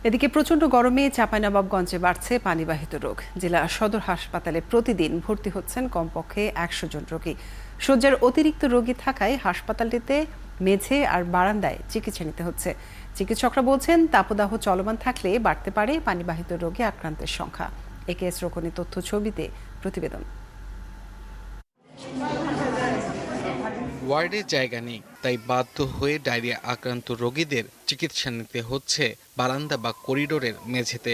এদিকে প্রচণ্ড গরমে চাঁপাইনবাবগঞ্জে বাড়ছে পানিবাহিত রোগ। জেলা সদর হাসপাতালে প্রতিদিন ভর্তি হচ্ছেন কমপক্ষে ১০০ জন রোগী। শয্যার অতিরিক্ত রোগী থাকায় হাসপাতালটিতে মেঝে আর বারান্দায় চিকিৎসা নিতে হচ্ছে। চিকিৎসকরা বলছেন, তাপদাহ চলমান থাকলে বাড়তে পারে পানিবাহিত রোগে আক্রান্তের সংখ্যা। একেএস রোকনের তথ্য ছবিতে প্রতিবেদন। ওয়ার্ডে জায়গা নেই, তাই বাধ্য হয়ে ডায়রিয়া আক্রান্ত রোগীদের চিকিৎসা নিতে হচ্ছে বারান্দা বা করিডোরের মেঝেতে।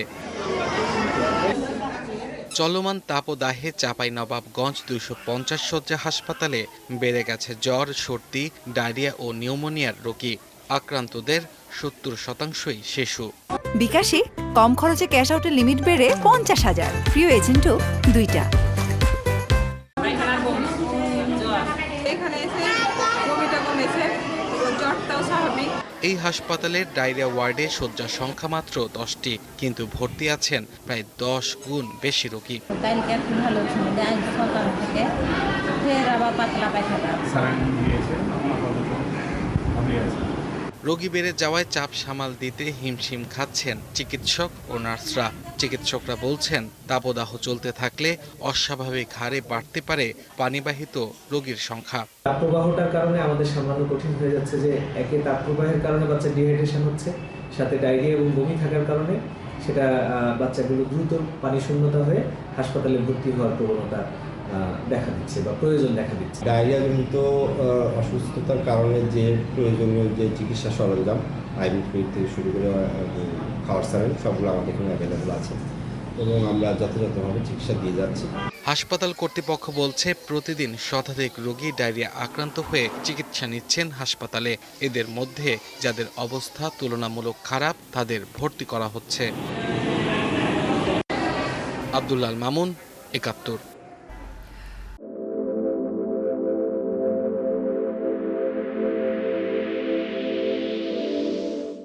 চলমান তাপদাহে চাঁপাইনবাবগঞ্জ ২৫০ শয্যা হাসপাতালে বেড়ে গেছে জ্বর, সর্দি, ডায়রিয়া ও নিউমোনিয়ার রোগী। আক্রান্তদের ৭০%ই শিশু। বিকাশে কম খরচে ক্যাশ আউটের লিমিট বেড়ে ৫০,০০০। প্রিয় এজেন্টও ২টা। এই হাসপাতালের ডায়রিয়া ওয়ার্ডে শয্যা সংখ্যা মাত্র 10টি, কিন্তু ভর্তি আছেন প্রায় 10 গুণ বেশি রোগী। রোগী বেড়ে যাওয়ায় চাপ সামাল দিতে হিমশিম খাচ্ছেন চিকিৎসক ও নার্সরা। চিকিৎসকরা বলছেন, তাপদাহ চলতে থাকলে অস্বাভাবিক হারে বাড়তে পারে পানিবাহিত রোগীর সংখ্যা। তাপপ্রবাহটার কারণে আমাদের সামান্য কঠিন হয়ে যাচ্ছে যে একে তাপপ্রবাহের কারণে বাচ্চা ডিহাইড্রেশন হচ্ছে, সাথে ডায়রিয়া এবং বমি থাকার কারণে সেটা বাচ্চাগুলো দ্রুত পানি শূন্যতা হয়ে হাসপাতালে ভর্তি হওয়ার প্রবণতা দেখা দিচ্ছে বা প্রয়োজন দেখা দিচ্ছে। ডায়রিয়াজনিত অসুস্থতার কারণে যে প্রয়োজনীয় যে চিকিৎসা সরঞ্জাম, আইভি ফ্লুইড থেকে শুরু করে খাওয়ার স্যালাইন সবগুলো আমাদের এখানে অ্যাভেলেবল আছে এবং আমরা যথাযথভাবে চিকিৎসা দিয়ে যাচ্ছি। হাসপাতাল কর্তৃপক্ষ বলছে, প্রতিদিন শতাধিক রোগী ডায়রিয়া আক্রান্ত হয়ে চিকিৎসা নিচ্ছেন হাসপাতালে। এদের মধ্যে যাদের অবস্থা তুলনামূলক খারাপ তাদের ভর্তি করা হচ্ছে। আব্দুল্লাহ মামুন, ৭১।